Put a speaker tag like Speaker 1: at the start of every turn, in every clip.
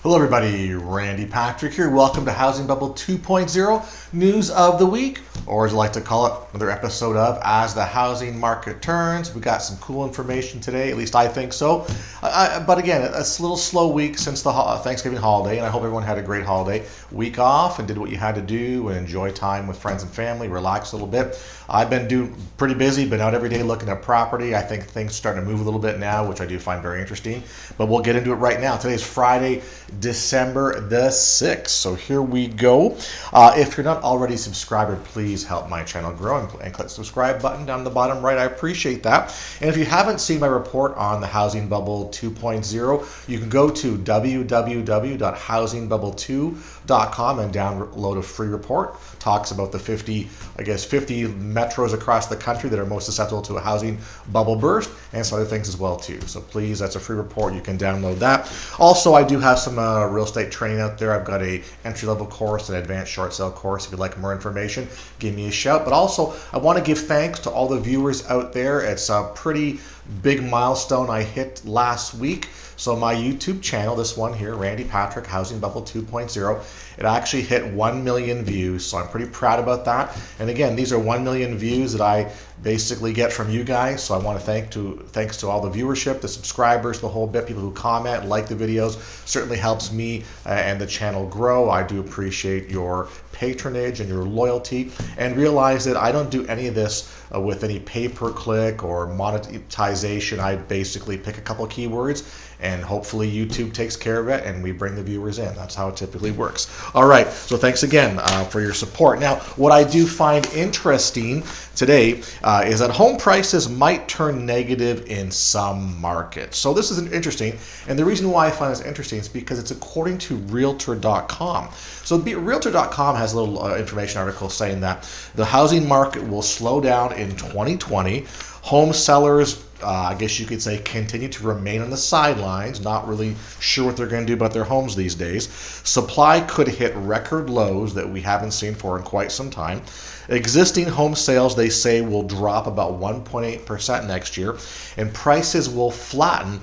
Speaker 1: Hello everybody, Randy Patrick here. Welcome to Housing Bubble 2.0, news of the week, or as I like to call it, another episode of As the Housing Market Turns. We got some cool information today, at least I think so. But again, it's a little slow week since the Thanksgiving holiday, and I hope everyone had a great holiday week off and did what you had to do and enjoy time with friends and family, relax a little bit. I've been doing pretty busy, been out every day looking at property. I think things are starting to move a little bit now, which I do find very interesting, but we'll get into it right now. Today's Friday, December the 6th. So here we go. If you're not already subscribed, please help my channel grow and click the subscribe button down the bottom right. I appreciate that. And if you haven't seen my report on the Housing Bubble 2.0, you can go to www.housingbubble2.com and download a free report. Talks about the 50 metros across the country that are most susceptible to a housing bubble burst, and some other things as well too. So please, that's a free report. You can download that. Also, I do have some real estate training out there. I've got a entry-level course, an advanced short sale course. If you'd like more information, give me a shout. But also, I want to give thanks to all the viewers out there. It's a pretty big milestone I hit last week. So my YouTube channel, this one here, Randy Patrick, Housing Bubble 2.0, it actually hit 1 million views. So I'm pretty proud about that. And again, these are 1 million views that I basically get from you guys. So I want to thanks to all the viewership, the subscribers, the whole bit, people who comment, like the videos. Certainly helps me and the channel grow. I do appreciate your patronage and your loyalty, and realize that I don't do any of this with any pay-per-click or monetization. I basically pick a couple keywords and hopefully YouTube takes care of it and we bring the viewers in. That's how it typically works. All right, so thanks again for your support. Now, what I do find interesting today is that home prices might turn negative in some markets. So this is interesting, and the reason why I find this interesting is because it's according to Realtor.com. So Realtor.com has a little information article saying that the housing market will slow down in 2020. Home sellers, I guess you could say, continue to remain on the sidelines, not really sure what they're going to do about their homes these days. Supply could hit record lows that we haven't seen for in quite some time. Existing home sales, they say, will drop about 1.8% next year, and prices will flatten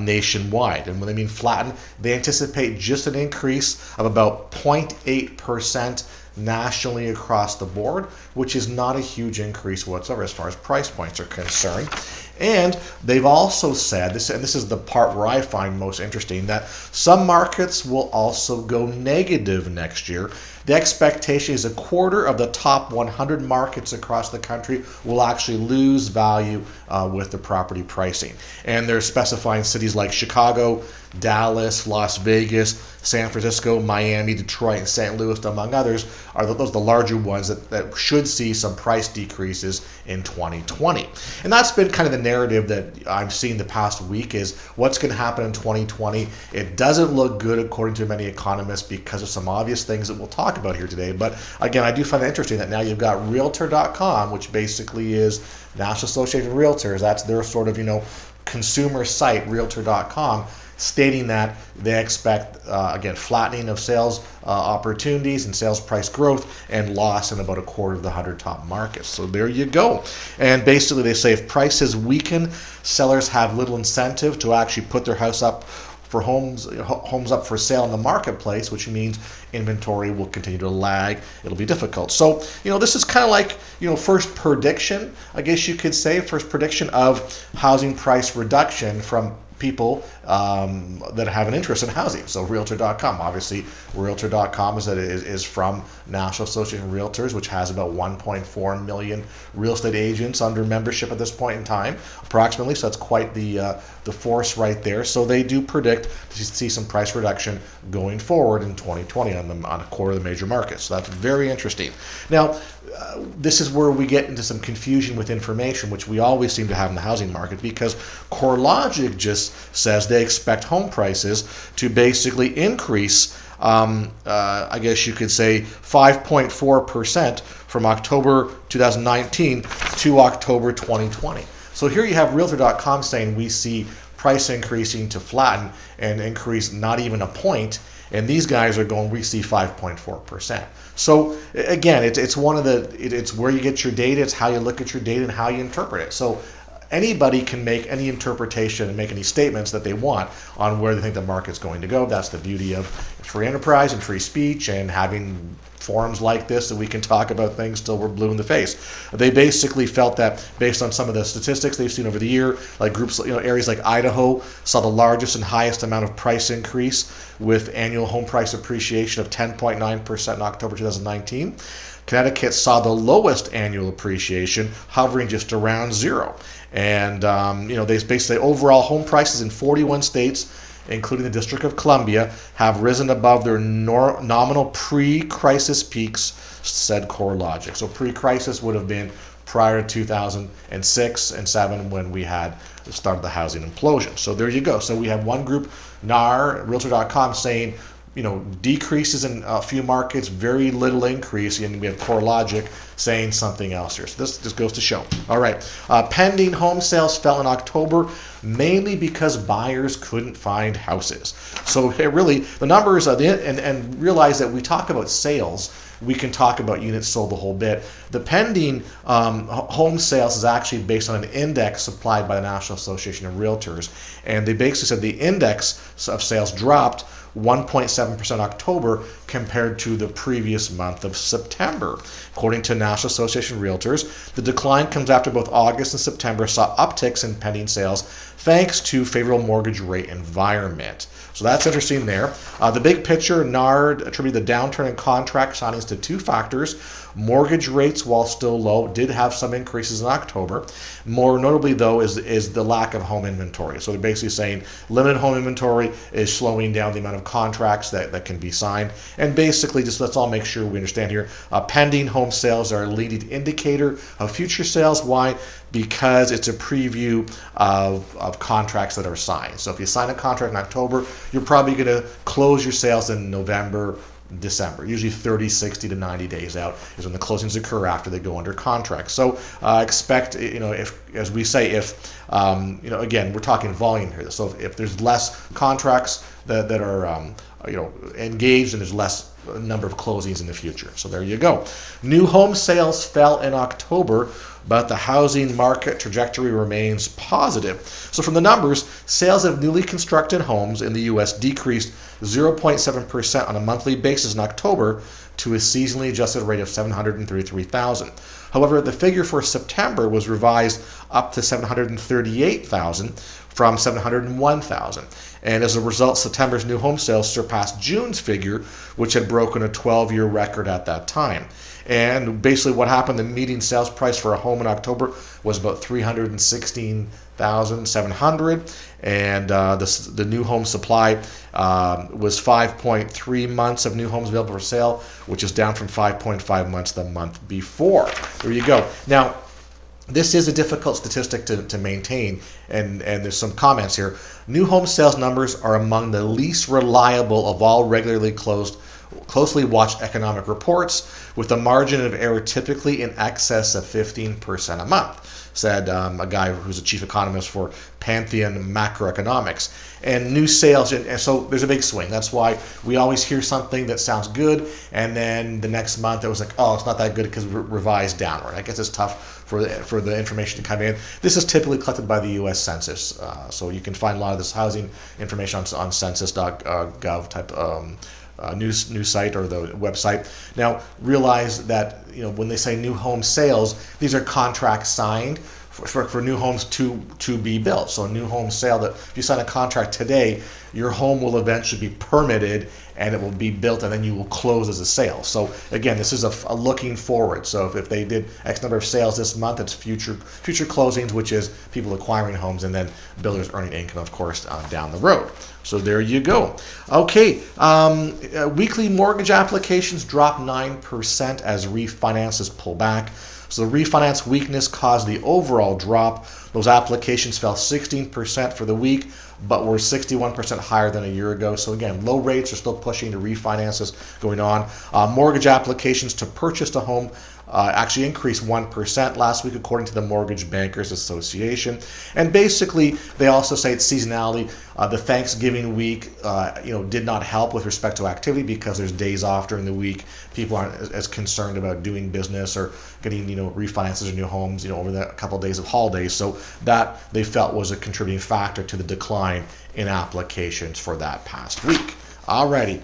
Speaker 1: nationwide. And when they mean flatten, they anticipate just an increase of about 0.8% nationally across the board, which is not a huge increase whatsoever as far as price points are concerned. And they've also said, and this is the part where I find most interesting, that some markets will also go negative next year. The expectation is a quarter of the top 100 markets across the country will actually lose value with the property pricing. And they're specifying cities like Chicago, Dallas, Las Vegas, San Francisco, Miami, Detroit, and St. Louis, among others, are those the larger ones that should see some price decreases in 2020. And that's been kind of the narrative that I've seen the past week, is what's going to happen in 2020. It doesn't look good according to many economists because of some obvious things that we'll talk about here today. But again, I do find it interesting that now you've got Realtor.com, which basically is National Association of Realtors. That's their sort of, consumer site, Realtor.com, stating that they expect, again, flattening of sales opportunities and sales price growth and loss in about a quarter of the 100 top markets. So there you go. And basically they say if prices weaken, sellers have little incentive to actually put their homes up for sale in the marketplace, which means inventory will continue to lag. It'll be difficult. So, this is kind of like, first prediction, I guess you could say, first prediction of housing price reduction from people that have an interest in housing. So Realtor.com, obviously Realtor.com is from National Association of Realtors, which has about 1.4 million real estate agents under membership at this point in time, approximately. So that's quite the force right there. So they do predict to see some price reduction going forward in 2020 on a quarter of the major markets. So that's very interesting. Now, this is where we get into some confusion with information, which we always seem to have in the housing market, because CoreLogic just says they expect home prices to basically increase, I guess you could say, 5.4% from October 2019 to October 2020. So here you have Realtor.com saying we see price increasing to flatten and increase not even a point. And these guys are going, we see 5.4%. So again, it's where you get your data, it's how you look at your data and how you interpret it. So anybody can make any interpretation and make any statements that they want on where they think the market's going to go. That's the beauty of free enterprise and free speech and having forums like this that we can talk about things till we're blue in the face. They basically felt that based on some of the statistics they've seen over the year, like groups, areas like Idaho saw the largest and highest amount of price increase with annual home price appreciation of 10.9% in October 2019. Connecticut saw the lowest annual appreciation, hovering just around zero. And they basically overall home prices in 41 states, including the District of Columbia, have risen above their nominal pre-crisis peaks, said CoreLogic. So pre-crisis would have been prior to 2006 and 7 when we had started the housing implosion. So there you go. So we have one group, NAR, Realtor.com, saying decreases in a few markets, very little increase, and we have CoreLogic saying something else here. So this just goes to show. All right, pending home sales fell in October, mainly because buyers couldn't find houses. So really, the numbers are and realize that we talk about sales, we can talk about units sold the whole bit. The pending home sales is actually based on an index supplied by the National Association of Realtors, and they basically said the index of sales dropped 1.7% in October compared to the previous month of September. According to National Association of Realtors, the decline comes after both August and September saw upticks in pending sales thanks to favorable mortgage rate environment. So that's interesting there. The big picture, NARD attributed the downturn in contract signings to two factors. Mortgage rates, while still low, did have some increases in October. More notably, though, is the lack of home inventory. So they're basically saying limited home inventory is slowing down the amount of contracts that can be signed. And basically, just let's all make sure we understand here, pending home sales are a leading indicator of future sales. Why? Because it's a preview of contracts that are signed. So if you sign a contract in October, you're probably going to close your sales in November, December. Usually 30, 60 to 90 days out is when the closings occur after they go under contract. So expect, if, as we say, if, again, we're talking volume here. So if there's less contracts that are, engaged, and there's less number of closings in the future. So there you go. New home sales fell in October, but the housing market trajectory remains positive. So from the numbers, sales of newly constructed homes in the U.S. decreased 0.7% on a monthly basis in October to a seasonally adjusted rate of 733,000. However, the figure for September was revised up to 738,000 from 701,000. And as a result, September's new home sales surpassed June's figure, which had broken a 12-year record at that time. And basically what happened, the median sales price for a home in October was about $316,700, and the new home supply was 5.3 months of new homes available for sale, which is down from 5.5 months the month before. There you go. Now, this is a difficult statistic to maintain, and there's some comments here. New home sales numbers are among the least reliable of all regularly closely watched economic reports, with a margin of error typically in excess of 15% a month, said a guy who's a chief economist for Pantheon Macroeconomics. And new sales, and so there's a big swing. That's why we always hear something that sounds good, and then the next month it was like, oh, it's not that good because revised downward. I guess it's tough for the information to come in. This is typically collected by the U.S. Census, so you can find a lot of this housing information on census.gov type news site or the website. Now realize that when they say new home sales, these are contracts signed for new homes to be built. So a new home sale, that if you sign a contract today, your home will eventually be permitted and it will be built, and then you will close as a sale. So again, this is a looking forward. So if they did X number of sales this month, it's future closings, which is people acquiring homes, and then builders earning income, of course, down the road. So there you go. Okay, weekly mortgage applications dropped 9% as refinances pull back. So the refinance weakness caused the overall drop. Those applications fell 16% for the week, but were 61% higher than a year ago. So again, low rates are still pushing the refinances going on. Mortgage applications to purchase a home actually increased 1% last week, according to the Mortgage Bankers Association. And basically, they also say it's seasonality. The Thanksgiving week, did not help with respect to activity because there's days off during the week. People aren't as concerned about doing business or getting, refinances in new homes, over that couple of days of holidays. So that they felt was a contributing factor to the decline in applications for that past week. Alrighty.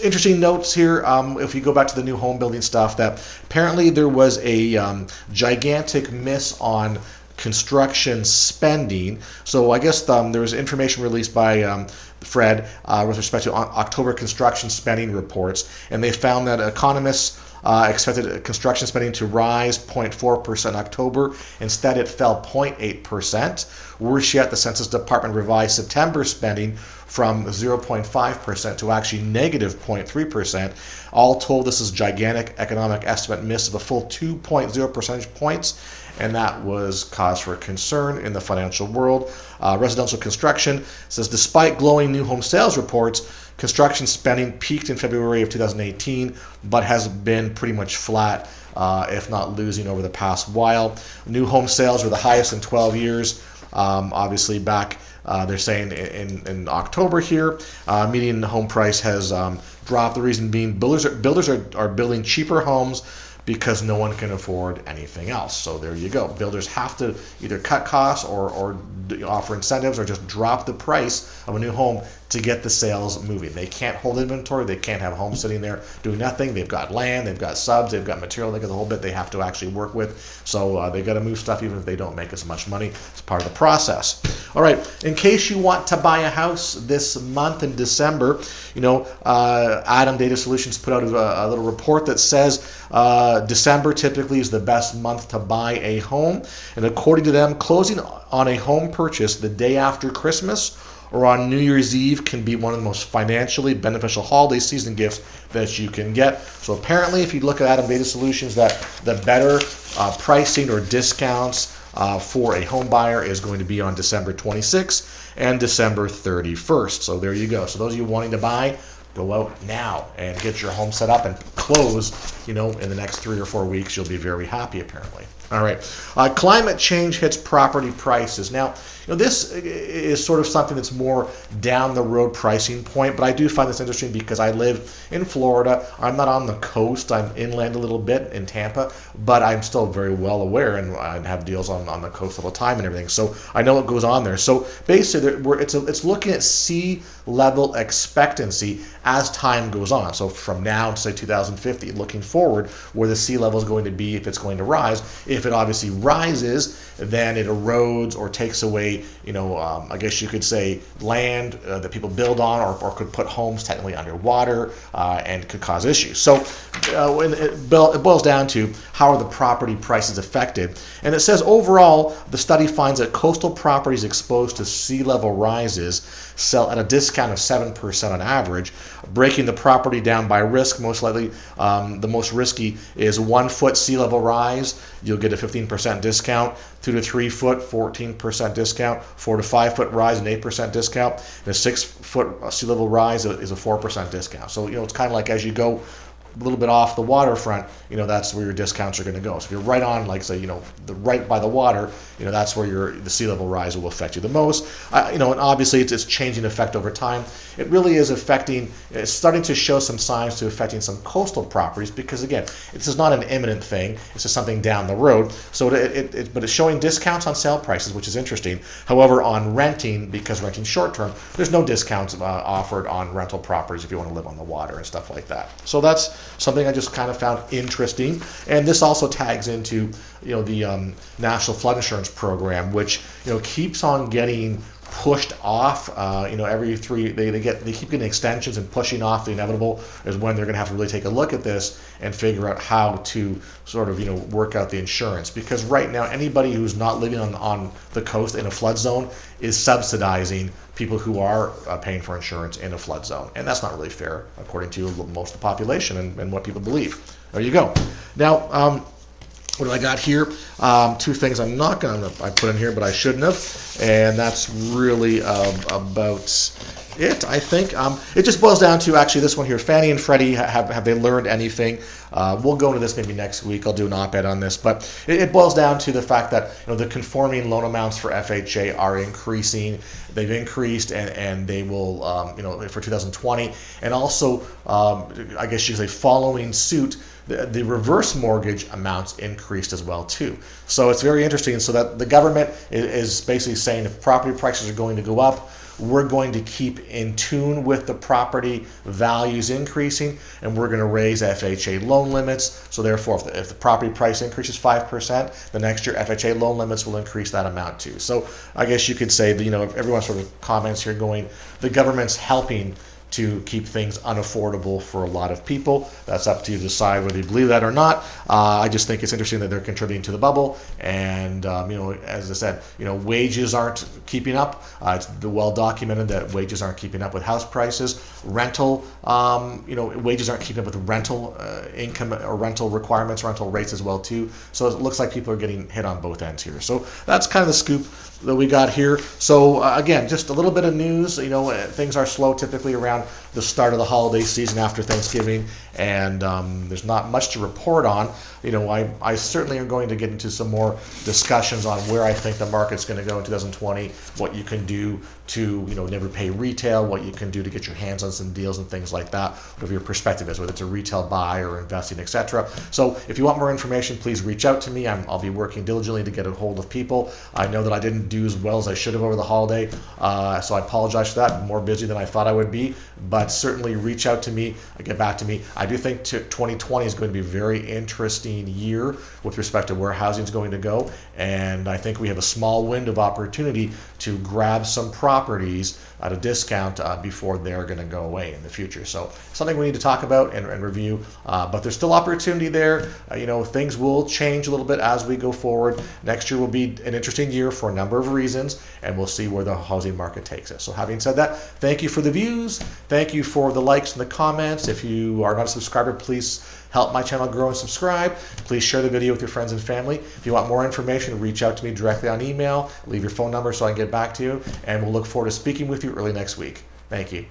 Speaker 1: Interesting notes here. If you go back to the new home building stuff, that apparently there was a gigantic miss on construction spending. So I guess there was information released by Fred with respect to October construction spending reports, and they found that economists expected construction spending to rise 0.4% in October. Instead, it fell 0.8%. Worse yet, the Census Department revised September spending from 0.5% to actually negative 0.3%. All told, this is gigantic economic estimate miss of a full 2.0 percentage points, and that was cause for concern in the financial world. Residential construction says despite glowing new home sales reports, construction spending peaked in February of 2018, but has been pretty much flat, if not losing over the past while. New home sales were the highest in 12 years. Obviously back, they're saying in October here, median home price has dropped. The reason being builders are building cheaper homes because no one can afford anything else. So there you go. Builders have to either cut costs or offer incentives or just drop the price of a new home to get the sales moving. They can't hold inventory. They can't have homes sitting there doing nothing. They've got land, they've got subs, they've got material, they've got the whole bit they have to actually work with. So they've got to move stuff even if they don't make as much money. It's part of the process. All right, in case you want to buy a house this month in December, Adam Data Solutions put out a little report that says December typically is the best month to buy a home. And according to them, closing on a home purchase the day after Christmas or on New Year's Eve can be one of the most financially beneficial holiday season gifts that you can get. So apparently, if you look at Adam Data Solutions, that the better pricing or discounts for a home buyer is going to be on December 26th and December 31st. So there you go. So those of you wanting to buy, go out now and get your home set up and close, in the next 3 or 4 weeks. You'll be very happy, apparently. All right. Climate change hits property prices. Now, this is sort of something that's more down the road pricing point, but I do find this interesting because I live in Florida. I'm not on the coast. I'm inland a little bit in Tampa, but I'm still very well aware, and I have deals on the coast all the time and everything. So I know what goes on there. So basically, it's looking at sea level expectancy as time goes on. So from now to say 2050, looking forward, where the sea level is going to be, if it's going to rise. If it obviously rises, then it erodes or takes away, I guess you could say land that people build on, or could put homes technically underwater and could cause issues. So it boils down to how are the property prices affected. And it says overall, the study finds that coastal properties exposed to sea level rises sell at a discount of 7% on average. Breaking the property down by risk, most likely the most risky is 1 foot sea level rise. You'll get a 15% discount. 2 to 3 foot, 14% discount. 4 to 5 foot rise, an 8% discount. And a 6 foot sea level rise is a 4% discount. So it's kind of like as you go a little bit off the waterfront, that's where your discounts are going to go. So if you're right on, like say, right by the water, that's where the sea level rise will affect you the most. And obviously it's changing effect over time. It really is it's starting to show some signs to affecting some coastal properties because again, this is not an imminent thing. It's just something down the road. So but it's showing discounts on sale prices, which is interesting. However, on renting, because renting short term, there's no discounts offered on rental properties if you want to live on the water and stuff like that. So that's something I just kind of found interesting. And this also tags into the National Flood Insurance Program, which keeps on getting pushed off. Every they keep getting extensions and pushing off the inevitable is when they're going to have to really take a look at this and figure out how to sort of work out the insurance, because right now anybody who's not living on the coast in a flood zone is subsidizing people who are paying for insurance in a flood zone, and that's not really fair according to most of the population and what people believe. There you go. Now what do I got here? 2 things I put in here, but I shouldn't have, and that's really about it. I think it just boils down to actually this one here. Fannie and Freddie, have they learned anything? We'll go into this maybe next week. I'll do an op-ed on this, but it boils down to the fact that the conforming loan amounts for FHA are increasing. They've increased, and they will for 2020, and also I guess you could say following suit. The reverse mortgage amounts increased as well too. So it's very interesting. So that the government is basically saying if property prices are going to go up, we're going to keep in tune with the property values increasing, and we're going to raise FHA loan limits. So therefore, if the property price increases 5%, the next year FHA loan limits will increase that amount too. So I guess you could say that everyone sort of comments here going, the government's helping to keep things unaffordable for a lot of people. That's up to you to decide whether you believe that or not. I just think it's interesting that they're contributing to the bubble, and as I said, wages aren't keeping up. It's well documented that wages aren't keeping up with house prices. Rental, wages aren't keeping up with rental income or rental requirements, rental rates as well too. So it looks like people are getting hit on both ends here. So that's kind of the scoop that we got here. So again, just a little bit of news. Things are slow typically around the start of the holiday season after Thanksgiving, and there's not much to report on. I certainly am going to get into some more discussions on where I think the market's going to go in 2020, what you can do to never pay retail, what you can do to get your hands on some deals and things like that, whatever your perspective is, whether it's a retail buy or investing, etc. So if you want more information, please reach out to me. I'll be working diligently to get a hold of people. I know that I didn't do as well as I should have over the holiday, so I apologize for that. I'm more busy than I thought I would be, but certainly reach out to me, get back to me. I do think 2020 is going to be a very interesting year with respect to where housing is going to go, and I think we have a small window of opportunity to grab some properties at a discount before they're going to go away in the future. So something we need to talk about and review, but there's still opportunity there. Things will change a little bit as we go forward. Next year will be an interesting year for a number of reasons, and we'll see where the housing market takes us. So having said that, thank you for the views. Thank you for the likes and the comments. If you are not a subscriber, please help my channel grow and subscribe. Please share the video with your friends and family. If you want more information, reach out to me directly on email. Leave your phone number so I can get back to you, and we'll look forward to speaking with you early next week. Thank you.